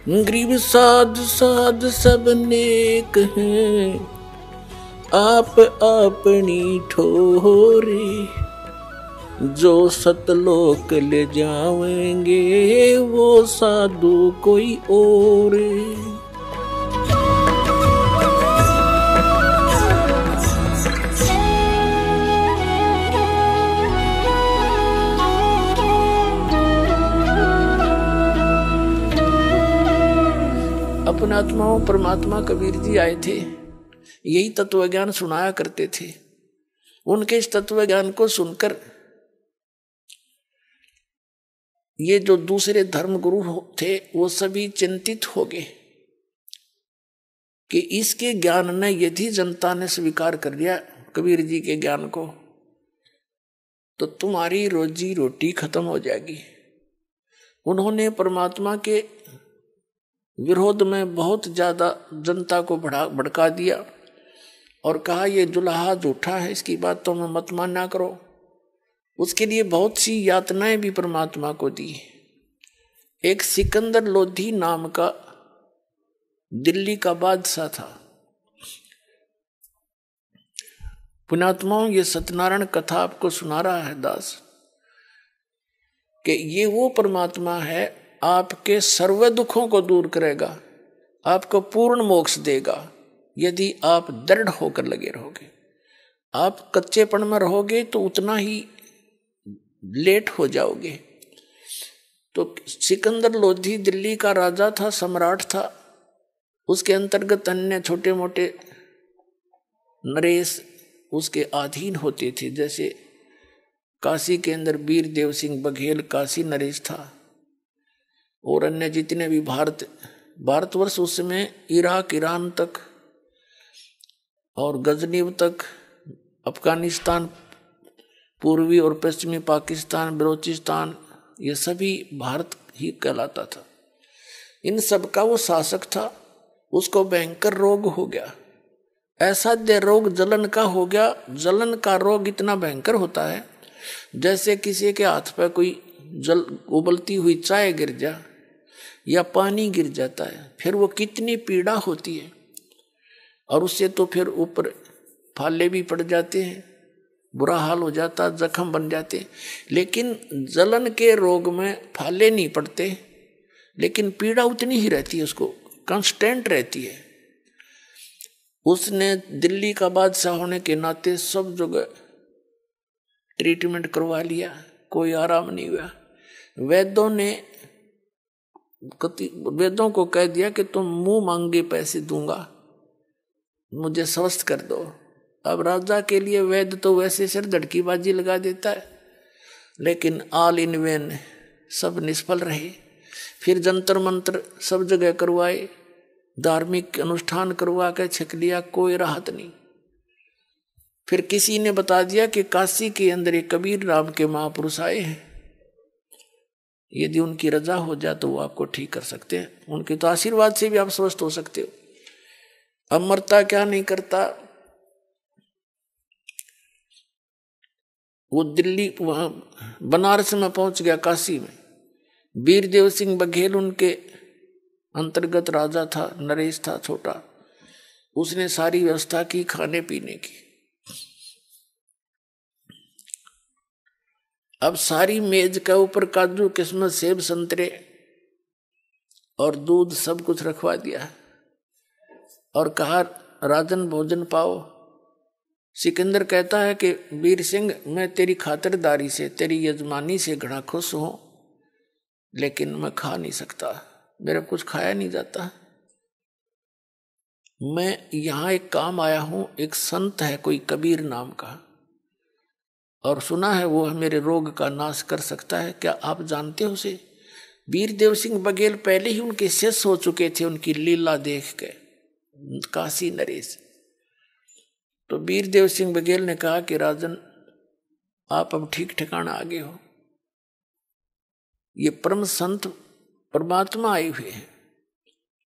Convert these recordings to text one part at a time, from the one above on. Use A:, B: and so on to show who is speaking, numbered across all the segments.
A: गरीब साध साध सब नेक हैं, आप अपनी ठोरे। जो सतलोक ले जाएंगे वो साधु कोई और। अपने आत्माओं परमात्मा कबीर जी आए थे, यही तत्व ज्ञान सुनाया करते थे। उनके इस तत्व ज्ञान को सुनकर ये जो दूसरे धर्म गुरु थे वो सभी चिंतित हो गए कि इसके ज्ञान ने यदि जनता ने स्वीकार कर लिया कबीर जी के ज्ञान को तो तुम्हारी रोजी रोटी खत्म हो जाएगी। उन्होंने परमात्मा के विरोध में बहुत ज्यादा जनता को भड़का दिया और कहा ये जुलाहा झूठा है, इसकी बात तो मैं मत माना करो। उसके लिए बहुत सी यातनाएं भी परमात्मा को दी। एक सिकंदर लोधी नाम का दिल्ली का बादशाह था। पुण्यात्माओं, ये सत्यनारायण कथा आपको सुना रहा है दास कि ये वो परमात्मा है, आपके सर्व दुखों को दूर करेगा, आपको पूर्ण मोक्ष देगा यदि आप दृढ़ होकर लगे रहोगे। आप कच्चेपन में रहोगे तो उतना ही लेट हो जाओगे। तो सिकंदर लोधी दिल्ली का राजा था, सम्राट था। उसके अंतर्गत अन्य छोटे मोटे नरेश उसके अधीन होते थे। जैसे काशी के अंदर वीर देव सिंह बघेल काशी नरेश था और अन्य जितने भी भारतवर्ष उस समय इराक ईरान तक और गजनीब तक, अफगानिस्तान, पूर्वी और पश्चिमी पाकिस्तान, बलोचिस्तान, ये सभी भारत ही कहलाता था। इन सब का वो शासक था। उसको भयंकर रोग हो गया, ऐसा रोग जलन का हो गया। जलन का रोग इतना भयंकर होता है जैसे किसी के हाथ पे कोई उबलती हुई चाय गिर जा या पानी गिर जाता है, फिर वो कितनी पीड़ा होती है। और उससे तो फिर ऊपर फाले भी पड़ जाते हैं, बुरा हाल हो जाता, जख्म बन जाते। लेकिन जलन के रोग में फाले नहीं पड़ते, लेकिन पीड़ा उतनी ही रहती है, उसको कांस्टेंट रहती है। उसने दिल्ली का बादशाह होने के नाते सब जगह ट्रीटमेंट करवा लिया, कोई आराम नहीं हुआ। वेदों को कह दिया कि तुम मुंह मांगे पैसे दूंगा, मुझे स्वस्थ कर दो। अब राजा के लिए वैद्य तो वैसे सिर धड़कीबाजी लगा देता है, लेकिन ऑल इन वेन, सब निष्फल रहे। फिर जंतर मंत्र सब जगह करवाए, धार्मिक अनुष्ठान करवा के छक लिया, कोई राहत नहीं। फिर किसी ने बता दिया कि काशी के अंदर एक कबीर राम के महापुरुष आए हैं, यदि उनकी रजा हो जाए तो वो आपको ठीक कर सकते हैं, उनके तो आशीर्वाद से भी आप स्वस्थ हो सकते हो। अमरता क्या नहीं करता। वो दिल्ली वहां बनारस में पहुंच गया, काशी में। वीर देव सिंह बघेल उनके अंतर्गत राजा था, नरेश था छोटा। उसने सारी व्यवस्था की खाने पीने की। अब सारी मेज के ऊपर काजू किस्मत सेब संतरे और दूध सब कुछ रखवा दिया और कहा राजन भोजन पाओ। सिकंदर कहता है कि वीर सिंह, मैं तेरी खातिरदारी से, तेरी यजमानी से घना खुश हूं, लेकिन मैं खा नहीं सकता, मेरा कुछ खाया नहीं जाता। मैं यहां एक काम आया हूं, एक संत है कोई कबीर नाम का, और सुना है वो मेरे रोग का नाश कर सकता है, क्या आप जानते हो उसे? वीर देव सिंह बघेल पहले ही उनके शिष्य हो चुके थे उनकी लीला देख के, काशी नरेश। तो वीर देव सिंह बघेल ने कहा कि राजन, आप अब ठीक ठिकाना आ गए हो। ये परम संत परमात्मा आए हुए हैं।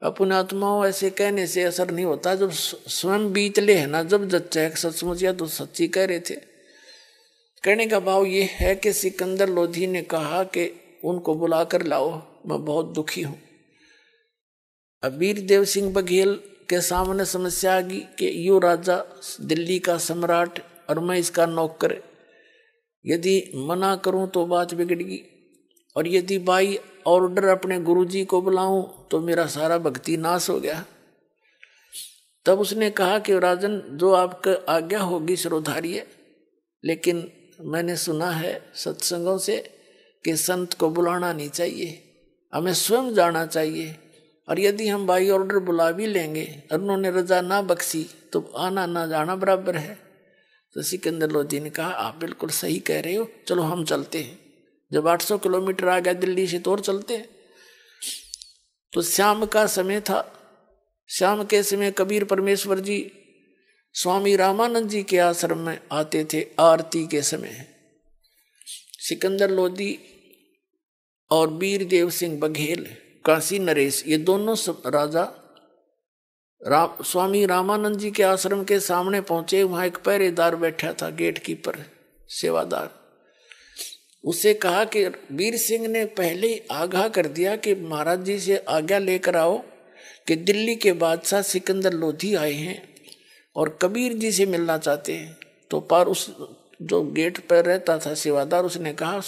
A: अपने आत्माओं ऐसे कहने से असर नहीं होता, जब स्वयं बीतले है ना, जब जच्चा सचमुच या तो सच्ची कह रहे थे। कहने का भाव ये है कि सिकंदर लोधी ने कहा कि उनको बुला कर लाओ, मैं बहुत दुखी हूं। अब वीर देव सिंह बघेल के सामने समस्या आ गई कि यो राजा दिल्ली का सम्राट और मैं इसका नौकर, यदि मना करूं तो बात बिगड़गी, और यदि बाई ऑर्डर अपने गुरुजी को बुलाऊं तो मेरा सारा भक्ति नाश हो गया। तब उसने कहा कि राजन, जो आपका आज्ञा होगी सिरोधार्य, लेकिन मैंने सुना है सत्संगों से कि संत को बुलाना नहीं चाहिए, हमें स्वयं जाना चाहिए, और यदि हम बाई ऑर्डर बुला भी लेंगे और उन्होंने रजा ना बख्शी तो आना ना जाना बराबर है। तो सिकंदर लोधी ने कहा आप बिल्कुल सही कह रहे हो, चलो हम चलते हैं। जब 800 किलोमीटर आ गया दिल्ली से तो और चलते हैं। तो शाम का समय था। शाम के समय कबीर परमेश्वर जी स्वामी रामानंद जी के आश्रम में आते थे आरती के समय। सिकंदर लोधी और वीर देव सिंह बघेल, काशी नरेश, ये दोनों राजा स्वामी रामानंद जी के आश्रम के सामने पहुंचे। वहां एक पहरेदार बैठा था, गेट कीपर, सेवादार। उसे कहा कि वीर सिंह ने पहले ही आगाह कर दिया कि महाराज जी से आज्ञा लेकर आओ कि दिल्ली के बादशाह सिकंदर लोधी आए हैं और कबीर जी से मिलना चाहते हैं। तो पर उस जो गेट पर रहता था सेवादार, उसने कहा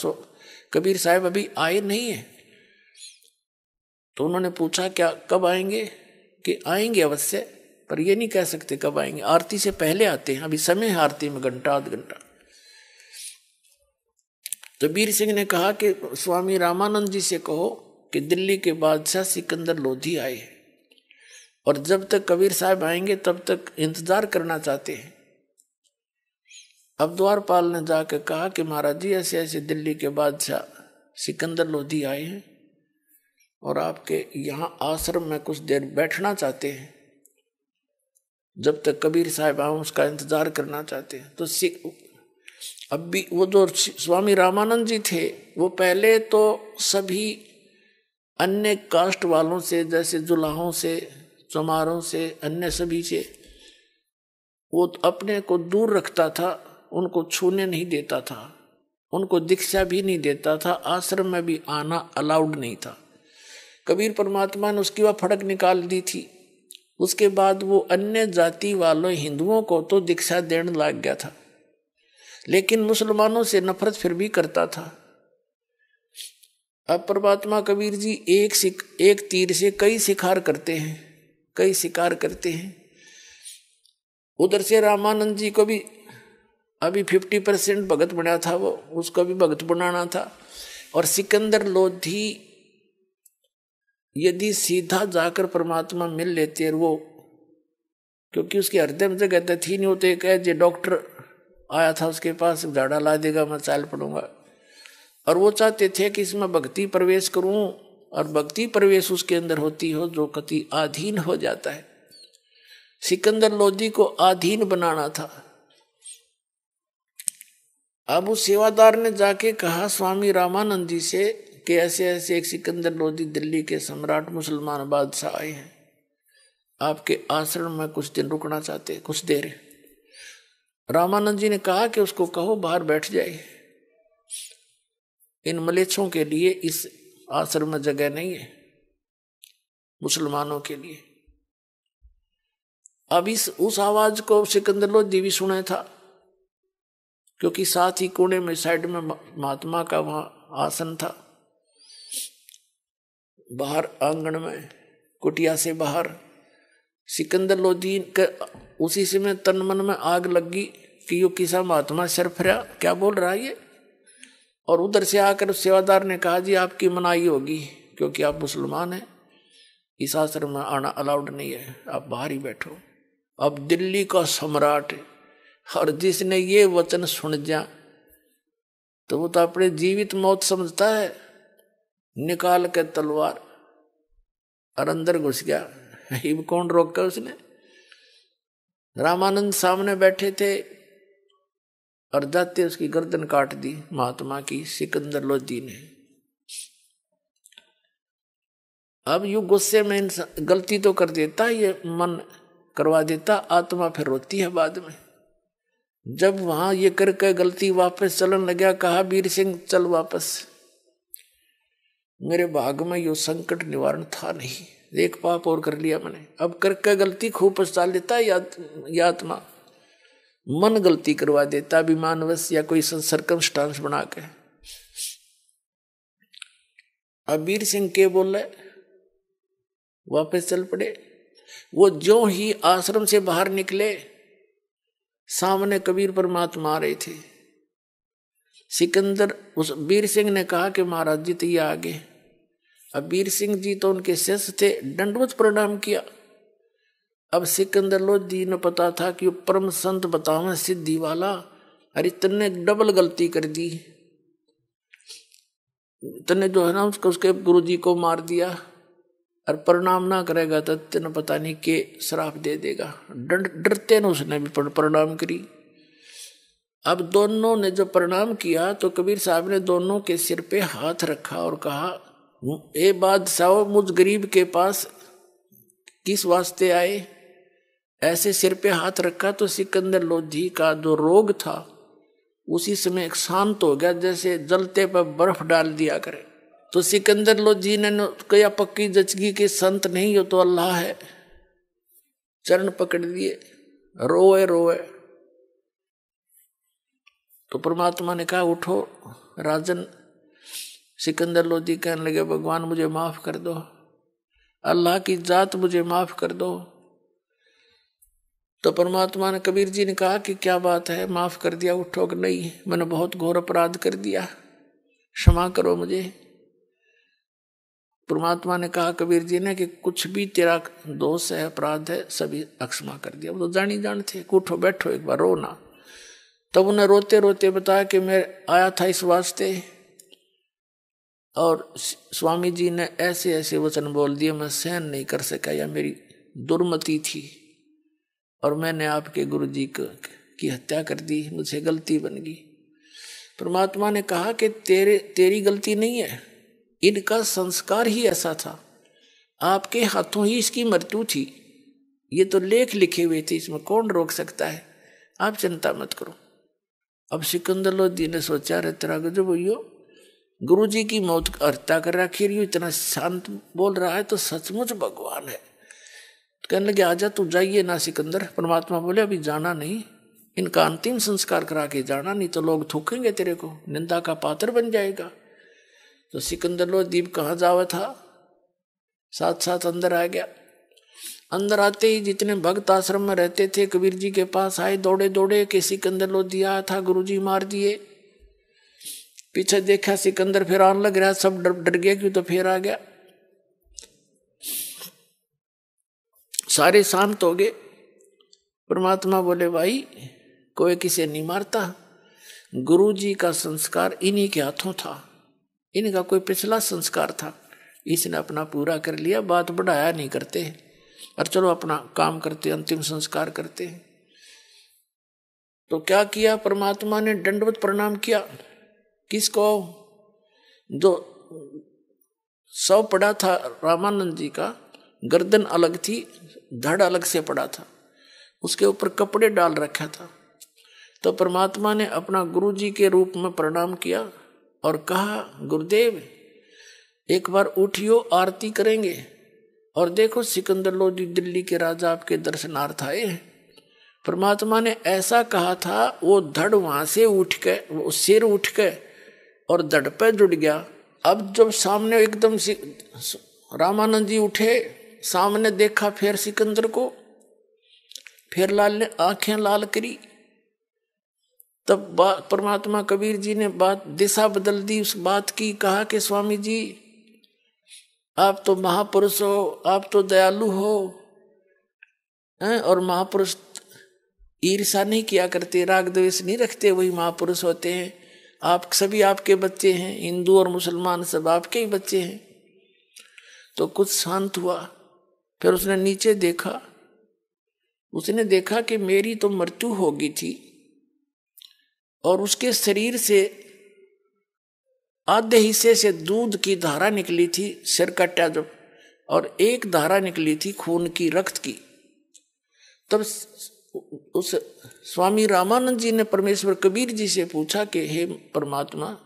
A: कबीर साहब अभी आए नहीं है। तो उन्होंने पूछा क्या कब आएंगे? कि आएंगे अवश्य, पर ये नहीं कह सकते कब आएंगे, आरती से पहले आते हैं, अभी समय है आरती में घंटा आध घंटा। तो वीर सिंह ने कहा कि स्वामी रामानंद जी से कहो कि दिल्ली के बादशाह सिकंदर लोधी आए और जब तक कबीर साहब आएंगे तब तक इंतजार करना चाहते हैं। अब द्वारपाल ने जाकर कहा कि महाराज जी ऐसे ऐसे दिल्ली के बादशाह सिकंदर लोधी आए हैं और आपके यहाँ आश्रम में कुछ देर बैठना चाहते हैं, जब तक कबीर साहब आए उसका इंतजार करना चाहते हैं। तो अब भी वो जो स्वामी रामानंद जी थे वो पहले तो सभी अन्य कास्ट वालों से, जैसे जुलाहों से, चमारों से, अन्य सभी से वो अपने को दूर रखता था, उनको छूने नहीं देता था, उनको दीक्षा भी नहीं देता था, आश्रम में भी आना अलाउड नहीं था। कबीर परमात्मा ने उसकी वह फड़क निकाल दी थी। उसके बाद वो अन्य जाति वालों हिंदुओं को तो दीक्षा देने लग गया था, लेकिन मुसलमानों से नफरत फिर भी करता था। अब परमात्मा कबीर जी एक तीर से कई शिकार करते हैं। उधर से रामानंद जी को भी अभी 50% भगत बना था, वो उसको भी भगत बनाना था। और सिकंदर लोधी यदि सीधा जाकर परमात्मा मिल लेते, वो क्योंकि उसके हृदय में जगह थी नहीं, होते कह जे डॉक्टर आया था उसके पास, झाड़ा ला देगा मैं चाल पड़ूंगा। और वो चाहते थे कि इसमें भक्ति प्रवेश करूं, और भक्ति प्रवेश उसके अंदर होती हो जो कति आधीन हो जाता है। सिकंदर लोधी को आधीन बनाना था। अब उस सेवादार ने जाके कहा स्वामी रामानंद जी से कि ऐसे ऐसे एक सिकंदर लोधी दिल्ली के सम्राट मुसलमान बादशाह आए हैं, आपके आश्रम में कुछ दिन रुकना चाहते, कुछ देर। रामानंद जी ने कहा कि उसको कहो बाहर बैठ जाए, इन मलेच्छों के लिए इस आश्रम में जगह नहीं है, मुसलमानों के लिए। अब उस आवाज को सिकंदर लोधी भी सुना था, क्योंकि साथ ही कोने में साइड में महात्मा का वहां आसन था। बाहर आंगन में कुटिया से बाहर सिकंदर लोधी के उसी समय तन मन में आग लगी कि यो किसा महात्मा सरफरा क्या बोल रहा है ये। और उधर से आकर सेवादार ने कहा जी आपकी मनाही होगी, क्योंकि आप मुसलमान हैं, इस आश्रम में आना अलाउड नहीं है, आप बाहर ही बैठो। अब दिल्ली का सम्राट, और जिसने ये वचन सुन जा तो वो तो अपने जीवित मौत समझता है, निकाल के तलवार और अंदर घुस गया। हिब कौन रोका उसने? रामानंद सामने बैठे थे और जाते उसकी गर्दन काट दी महात्मा की सिकंदर लोधी ने। अब यू गुस्से में इंसान गलती तो कर देता, ये मन करवा देता, आत्मा फिर रोती है बाद में। जब वहां ये करके गलती वापस चलन लगा, कहा वीर सिंह चल वापस, मेरे भाग में यो संकट निवारण था नहीं, एक पाप और कर लिया मैंने, अब करके गलती खूब पछता लेता है या आत्मा मन गलती करवा देता अभिमानवश या कोई सरकमस्टांस बना के। अब वीर सिंह के बोले वापस चल पड़े। वो जो ही आश्रम से बाहर निकले सामने कबीर परमात्मा आ रहे थे। सिकंदर उस वीर सिंह ने कहा कि महाराज जी तो ये आगे। अब वीर सिंह जी तो उनके शिष्य थे, दंडवत प्रणाम किया। अब सिकंदर लोधी ने पता था कि परम संत बतावे सिद्धि वाला, अरे तन्ने डबल गलती कर दी, तन्ने जो है ना उसके गुरु जी को मार दिया, और प्रणाम ना करेगा तो तेने पता नहीं के श्राप दे देगा। डरते न उसने भी प्रणाम करी। अब दोनों ने जब प्रणाम किया तो कबीर साहब ने दोनों के सिर पे हाथ रखा और कहा, ए बादशाह मुझ गरीब के पास किस वास्ते आए? ऐसे सिर पे हाथ रखा तो सिकंदर लोधी का जो रोग था उसी समय एक शांत हो गया, जैसे जलते पर बर्फ डाल दिया करे। तो सिकंदर लोधी ने कहा पक्की जचगी के संत नहीं हो तो अल्लाह है। चरण पकड़ दिए, रोए रोए। तो परमात्मा ने कहा उठो राजन। सिकंदर लोधी कहने लगे भगवान मुझे माफ कर दो, अल्लाह की जात मुझे माफ कर दो। तो परमात्मा ने कबीर जी ने कहा कि क्या बात है, माफ कर दिया? उठो कि नहीं, मैंने बहुत घोर अपराध कर दिया, क्षमा करो मुझे। परमात्मा ने कहा कबीर जी ने कि कुछ भी तेरा दोष है, अपराध है, सभी अक्षमा कर दिया। वो तो जानी जान थे। उठो बैठो एक बार, रो ना। तब उन्हें रोते रोते बताया कि मैं आया था इस वास्ते, और स्वामी जी ने ऐसे ऐसे वचन बोल दिए, मैं सहन नहीं कर सका, या मेरी दुर्मति थी और मैंने आपके गुरु जी की हत्या कर दी, मुझसे गलती बन गई। परमात्मा ने कहा कि तेरी गलती नहीं है, इनका संस्कार ही ऐसा था, आपके हाथों ही इसकी मृत्यु थी। ये तो लेख लिखे हुए थे, इसमें कौन रोक सकता है, आप चिंता मत करो। अब सिकंदर लोधी ने सोचा, रे तेरा गजब भैया, गुरु जी की मौत का हत्या कर रखी, इतना शांत बोल रहा है तो सचमुच भगवान है। तो कहने लगे आजा तू जाइए ना सिकंदर। परमात्मा बोले अभी जाना नहीं, इनका अंतिम संस्कार करा के जाना, नहीं तो लोग थूकेंगे तेरे को, निंदा का पात्र बन जाएगा। तो सिकंदर लोधी कहाँ जावा था, साथ साथ अंदर आ गया। अंदर आते ही जितने भक्त आश्रम में रहते थे कबीर जी के पास आए दौड़े दौड़े कि सिकंदर लोधी आया था, गुरु जी मार दिए। पीछे देखा सिकंदर फिर आने लग रहा, सब डर गया, क्यों तो फिर आ गया। सारे शांत हो गए। परमात्मा बोले भाई कोई किसे नहीं मारता, गुरु जी का संस्कार इन्हीं के हाथों था, इनका कोई पिछला संस्कार था, इसने अपना पूरा कर लिया, बात बढ़ाया नहीं करते, और चलो अपना काम करते, अंतिम संस्कार करते। तो क्या किया परमात्मा ने, दंडवत प्रणाम किया। किसको? जो शव पड़ा था रामानंद जी का, गर्दन अलग थी, धड़ अलग से पड़ा था, उसके ऊपर कपड़े डाल रखा था। तो परमात्मा ने अपना गुरु जी के रूप में प्रणाम किया और कहा, गुरुदेव एक बार उठियो, आरती करेंगे। और देखो सिकंदर लोधी दिल्ली के राजा आपके दर्शनार्थ आए हैं। परमात्मा ने ऐसा कहा था, वो धड़ वहां से उठ के, वो सिर उठ के और धड़ पे जुड़ गया। अब जब सामने एकदम से रामानंद जी उठे, सामने देखा फिर सिकंदर को, फिर लाल ने आंखें लाल करी। तब परमात्मा कबीर जी ने बात दिशा बदल दी उस बात की, कहा कि स्वामी जी आप तो महापुरुष हो, आप तो दयालु हो, और महापुरुष ईर्षा नहीं किया करते, राग द्वेष नहीं रखते, वही महापुरुष होते हैं। आप सभी आपके बच्चे हैं, हिंदू और मुसलमान सब आपके ही बच्चे हैं। तो कुछ शांत हुआ। फिर उसने नीचे देखा, उसने देखा कि मेरी तो मृत्यु हो गई थी और उसके शरीर से आधे हिस्से से दूध की धारा निकली थी, सिर कटा जब, और एक धारा निकली थी खून की, रक्त की। तब उस स्वामी रामानंद जी ने परमेश्वर कबीर जी से पूछा कि हे परमात्मा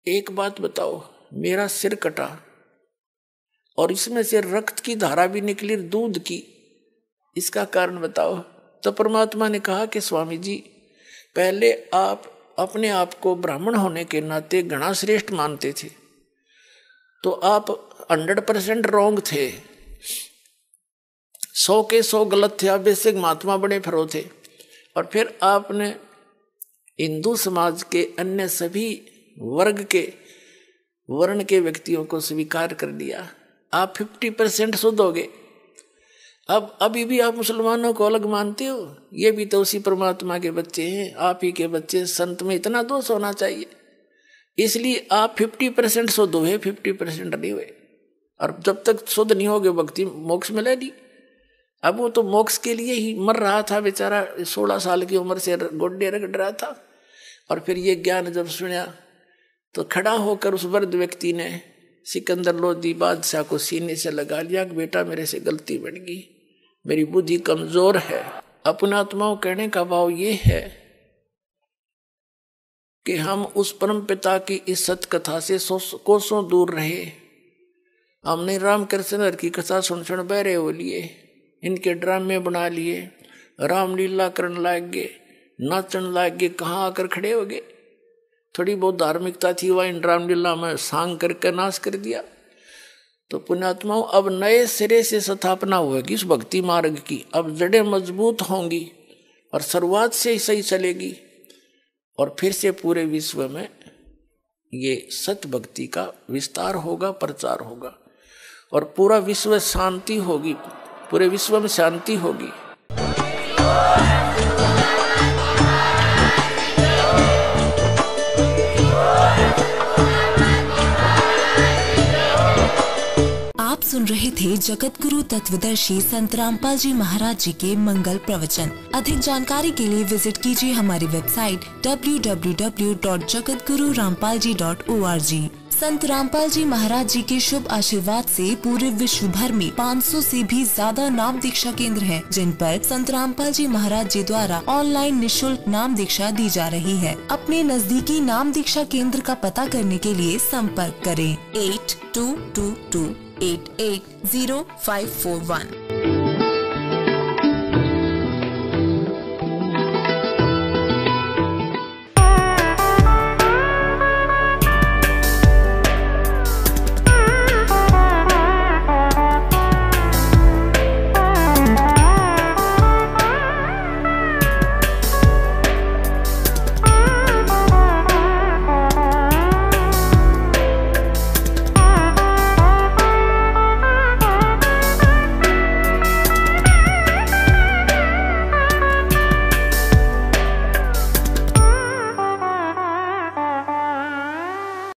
A: एक बात बताओ, मेरा सिर कटा और इसमें से रक्त की धारा भी निकली, दूध की। इसका कारण बताओ। तो परमात्मा ने कहा कि स्वामी जी, पहले आप अपने आप को ब्राह्मण होने के नाते घना श्रेष्ठ मानते थे, तो आप 100% रॉन्ग थे, 100 के 100 गलत थे, आप बेसिक महात्मा बने फिरो थे। और फिर आपने हिंदू समाज के अन्य सभी वर्ग के वर्ण के व्यक्तियों को स्वीकार कर लिया, आप 50% शुद्ध हो गए। अब अभी भी आप मुसलमानों को अलग मानते हो, ये भी तो उसी परमात्मा के बच्चे हैं, आप ही के बच्चे। संत में इतना दोष होना चाहिए, इसलिए आप 50% शुद्ध हुए, 50% नहीं हुए। और जब तक शुद्ध नहीं होगे भक्ति मोक्ष मिले नहीं। अब वो तो मोक्ष के लिए ही मर रहा था बेचारा, 16 साल की उम्र से गोड्डे रगड़ रहा था। और फिर ये ज्ञान जब सुना तो खड़ा होकर उस वृद्ध व्यक्ति ने सिकंदर लोदी बादशाह को सीने से लगा लिया कि बेटा मेरे से गलती बन गई, मेरी बुद्धि कमजोर है। अपना आत्माओं कहने का भाव ये है कि हम उस परम पिता की इस सत कथा से कोसों दूर रहे। हमने रामकृष्ण की कथा सुन सुन बहरे हो लिए, इनके ड्रामे बना लिए, रामलीला करने लग गए, नाचन लग गए, कहाँ आकर खड़े हो गए। थोड़ी बहुत धार्मिकता थी वह इन रामलीला में सांग करके नाश कर दिया। तो पुण्यात्माओं, अब नए सिरे से स्थापना होगी इस भक्ति मार्ग की। अब जड़ें मजबूत होंगी और शुरुआत से ही सही चलेगी, और फिर से पूरे विश्व में ये सत भक्ति का विस्तार होगा, प्रचार होगा, और पूरा विश्व शांति होगी, पूरे विश्व में शांति होगी।
B: आप सुन रहे थे जगत गुरु तत्वदर्शी संत रामपाल जी महाराज जी के मंगल प्रवचन। अधिक जानकारी के लिए विजिट कीजिए हमारी वेबसाइट www.jagatgururampalji.org। संत रामपाल जी महाराज जी के शुभ आशीर्वाद से पूरे विश्व भर में 500 से भी ज्यादा नाम दीक्षा केंद्र हैं, जिन पर संत रामपाल जी महाराज जी द्वारा ऑनलाइन निःशुल्क नाम दीक्षा दी जा रही है। अपने नजदीकी नाम दीक्षा केंद्र का पता करने के लिए संपर्क करें 8222880541।